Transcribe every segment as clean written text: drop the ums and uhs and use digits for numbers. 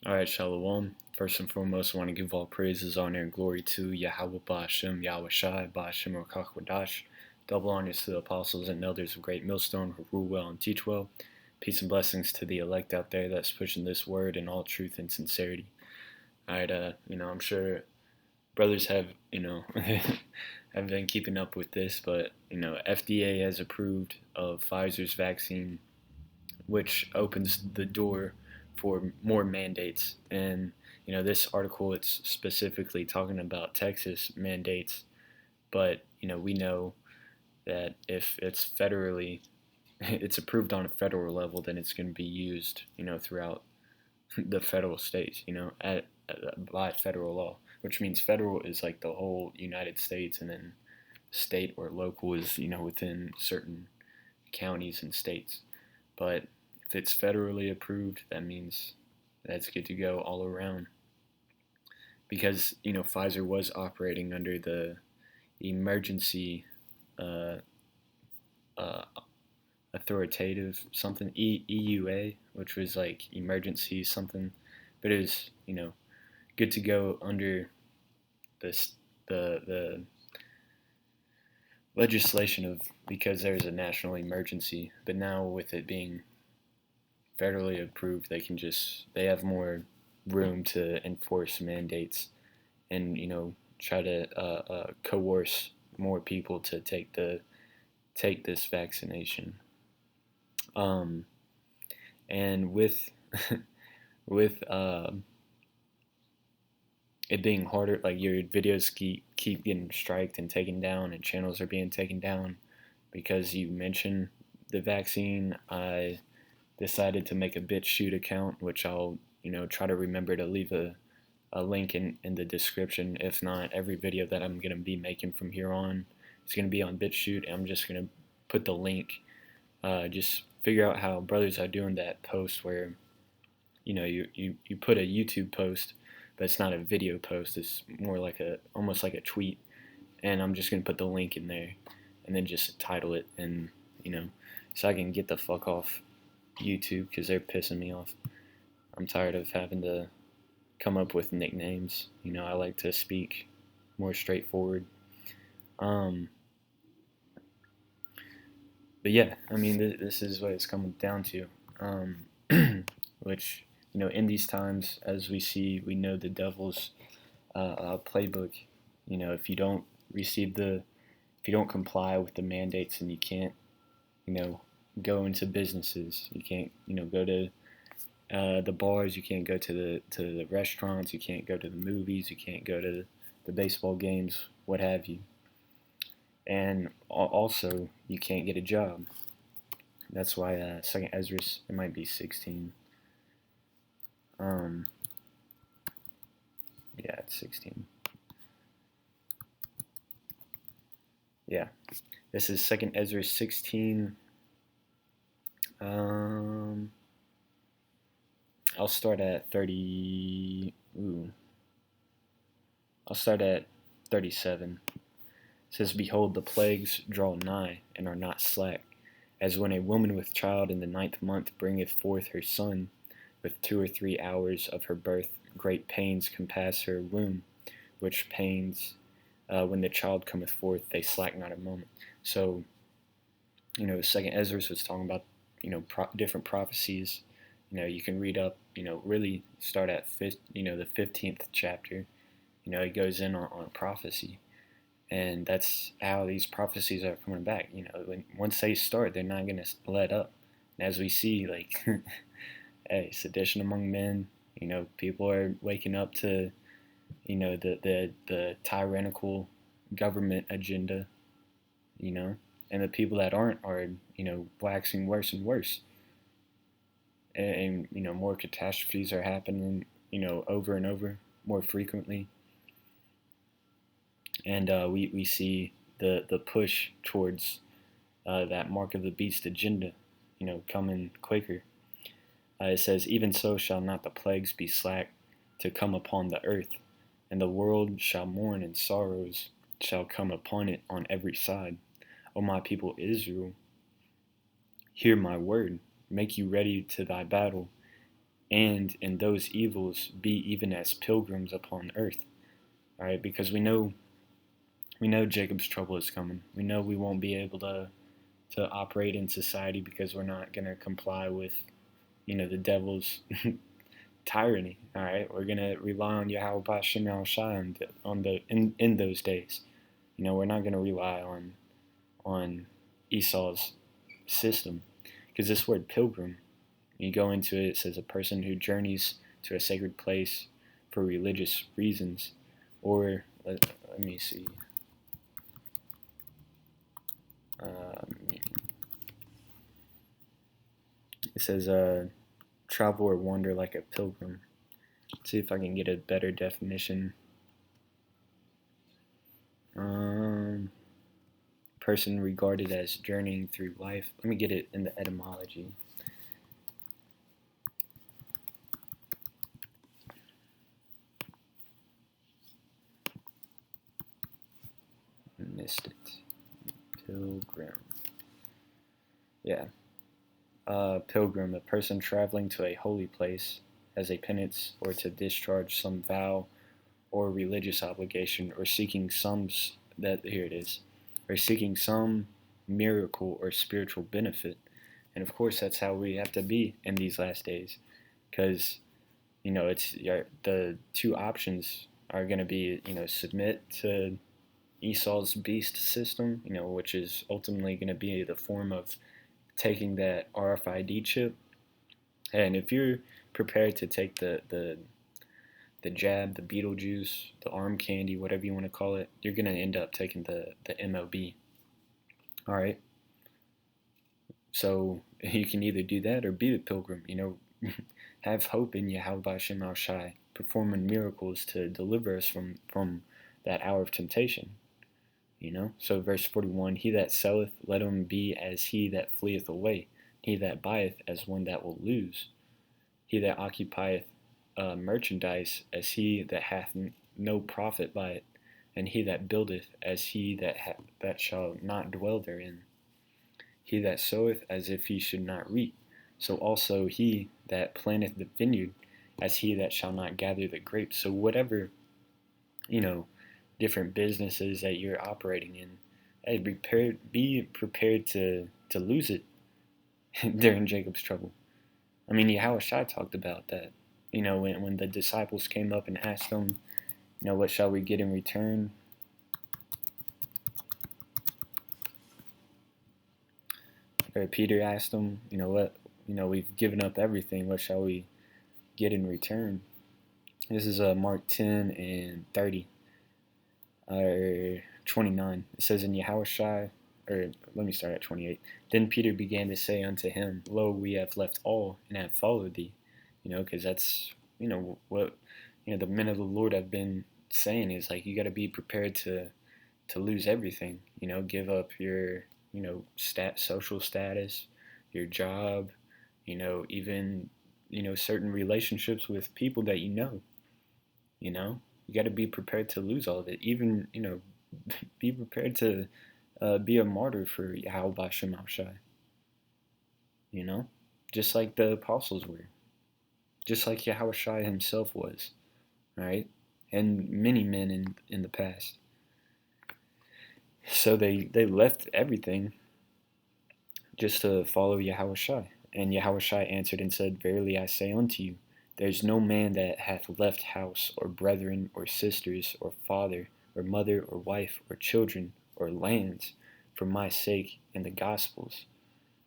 Alright, Shalom. First and foremost, I want to give all praises, honor, and glory to Yahweh Ba'ashem, Yahweh Shai, Ba'ashem Rakach Wadash. Double honors to the apostles and elders of Great Millstone who rule well and teach well. Peace and blessings to the elect out there that's pushing this word in all truth and sincerity. Alright, I'm sure brothers have, have been keeping up with this, but, FDA has approved of Pfizer's vaccine, which opens the door for more mandates. And this article, it's specifically talking about Texas mandates, but we know that if it's federally, it's approved on a federal level, then it's going to be used, throughout the federal states, by federal law, which means federal is like the whole United States, and then state or local is, within certain counties and states. But if it's federally approved, that means that's good to go all around. Because, Pfizer was operating under the emergency uh, uh, authoritative something, EUA, which was like emergency something, but it was, good to go under this the legislation of, because there's a national emergency. But now with it being federally approved, they have more room to enforce mandates and try to coerce more people to take this vaccination. Um, and with with it being harder, like your videos keep getting striked and taken down, and channels are being taken down because you mentioned the vaccine. I decided to make a BitChute account, which I'll try to remember to leave a link in the description. If not, every video that I'm gonna be making from here on is gonna be on BitChute. I'm just gonna put the link. Just figure out how brothers are doing that post where you put a YouTube post, but it's not a video post. It's more like almost like a tweet, and I'm just gonna put the link in there, and then just title it, and so I can get the fuck off YouTube because they're pissing me off. I'm tired of having to come up with nicknames. I like to speak more straightforward. Um, but yeah, I mean, this is what it's coming down to. Which, in these times, as we see, we know the devil's playbook. If you don't receive if you don't comply with the mandates, and you can't, you know, go into businesses, you can't, go to the bars, you can't go to the restaurants, you can't go to the movies, you can't go to the baseball games, what have you. And also, you can't get a job. That's why Second Ezra, it might be 16. Um, yeah, it's 16. Yeah, this is Second Ezra 16. I'll start at 30. Ooh, I'll start at 37. It says, "Behold, the plagues draw nigh, and are not slack, as when a woman with child in the ninth month bringeth forth her son, with 2 or 3 hours of her birth, great pains compass her womb, which pains, when the child cometh forth, they slack not a moment." So, Second Ezra was talking about, different prophecies. You can read up, really start at the 15th chapter. It goes in on prophecy. And that's how these prophecies are coming back. Once they start, they're not going to let up. And as we see, like, hey, sedition among men, people are waking up to, the tyrannical government agenda, and the people that aren't are, waxing worse and worse. And more catastrophes are happening, over and over, more frequently. And we see the push towards that mark of the beast agenda, coming quicker. It says, "Even so shall not the plagues be slack to come upon the earth, and the world shall mourn, and sorrows shall come upon it on every side. O my people Israel, hear my word, make you ready to thy battle, and in those evils be even as pilgrims upon earth. All right, because we know Jacob's trouble is coming. We know we won't be able to operate in society because we're not gonna comply with the devil's tyranny. All right, we're gonna rely on Yahweh Bashem Shai in those days. We're not gonna rely on Esau's system, because this word pilgrim, when you go into it, it says a person who journeys to a sacred place for religious reasons, or let me see. It says travel or wander like a pilgrim. Let's see if I can get a better definition. Person regarded as journeying through life. Let me get it in the etymology. Missed it. Pilgrim. Yeah. Pilgrim, a person traveling to a holy place as a penance or to discharge some vow or religious obligation, or seeking here it is, or seeking some miracle or spiritual benefit. And of course, that's how we have to be in these last days, because it's the two options are going to be submit to Esau's beast system, which is ultimately going to be the form of taking that RFID chip. And if you're prepared to take the jab, the Beetlejuice, the arm candy, whatever you want to call it, you're going to end up taking the MLB. All right. So you can either do that or be a pilgrim, have hope in Yahweh Shem Shai, performing miracles to deliver us from that hour of temptation. So verse 41, he that selleth, let him be as he that fleeth away, he that buyeth as one that will lose, he that occupieth merchandise as he that hath no profit by it, and he that buildeth as he that shall not dwell therein, he that soweth as if he should not reap, so also he that planteth the vineyard as he that shall not gather the grapes. So whatever different businesses that you're operating in, hey, be prepared to lose it during Jacob's trouble. I mean, Yahweh Shai talked about that. When the disciples came up and asked him, what shall we get in return? Or Peter asked him, we've given up everything. What shall we get in return? This is Mark 10 and 30. Or 29. It says in Yahushua, or let me start at 28. Then Peter began to say unto him, Lo, we have left all and have followed thee. Because that's, what, the men of the Lord have been saying is like, you got to be prepared to lose everything. Give up your, social status, your job, even, certain relationships with people that you got to be prepared to lose all of it. Even, be prepared to be a martyr for Yahweh Bashem Shai. Just like the apostles were. Just like Yahweh Shai himself was. Right? And many men in the past. So they left everything just to follow Yahweh Shai. And Yahweh Shai answered and said, Verily I say unto you, there is no man that hath left house, or brethren, or sisters, or father, or mother, or wife, or children, or lands, for my sake and the gospel's,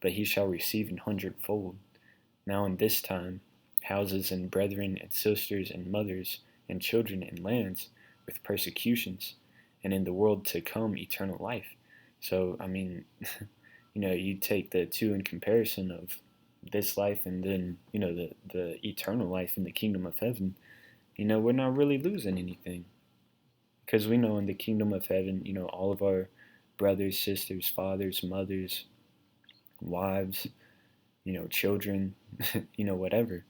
but he shall receive an hundredfold. Now in this time, houses and brethren and sisters and mothers and children and lands, with persecutions, and in the world to come eternal life. So, I mean, you take the two in comparison of this life and then the eternal life in the kingdom of heaven. We're not really losing anything, because we know in the kingdom of heaven, all of our brothers, sisters, fathers, mothers, wives, children, whatever,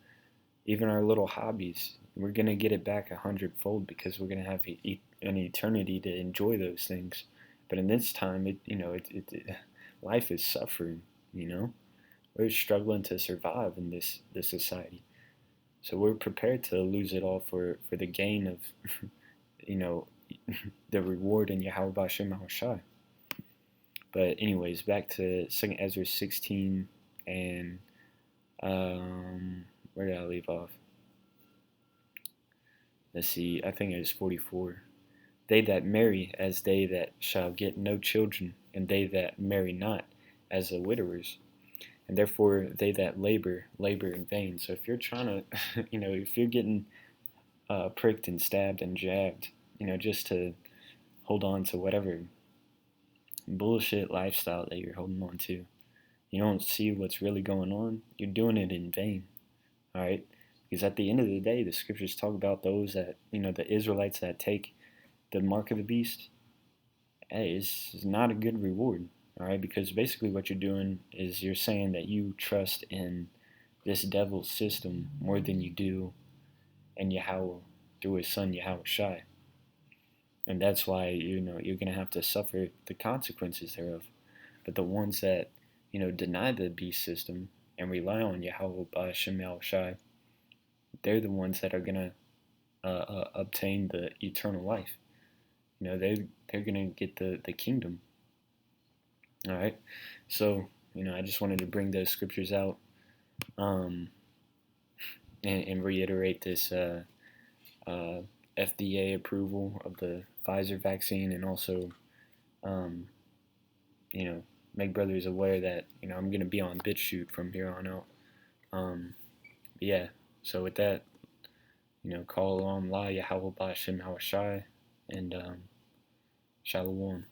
even our little hobbies, we're gonna get it back 100-fold, because we're gonna have an eternity to enjoy those things. But in this time, life is suffering. We're struggling to survive in this society. So we're prepared to lose it all for the gain of, you know, the reward in Yahweh B'Shem Yahushai. But anyways, back to 2nd Ezra 16 and where did I leave off? Let's see, I think it was 44. They that marry as they that shall get no children, and they that marry not as the widowers. And therefore they that labor, labor in vain. So if you're trying to, if you're getting pricked and stabbed and jabbed, just to hold on to whatever bullshit lifestyle that you're holding on to, you don't see what's really going on, you're doing it in vain. All right? Because at the end of the day, the scriptures talk about those that, the Israelites that take the mark of the beast. Hey, it's not a good reward. All right? Because basically what you're doing is you're saying that you trust in this devil's system more than you do in Yahweh through his son Yahweh Shai. And that's why, you're going to have to suffer the consequences thereof. But the ones that, deny the beast system and rely on Yahweh B'Shem Yahweh Shai, they're the ones that are going to obtain the eternal life. They're going to get the kingdom. All right? So, I just wanted to bring those scriptures out and reiterate this FDA approval of the Pfizer vaccine, and also, make brothers aware that, I'm going to be on BitChute from here on out. Yeah, so with that, call on La Yahweh B'Shem Yahushai, and Shalom.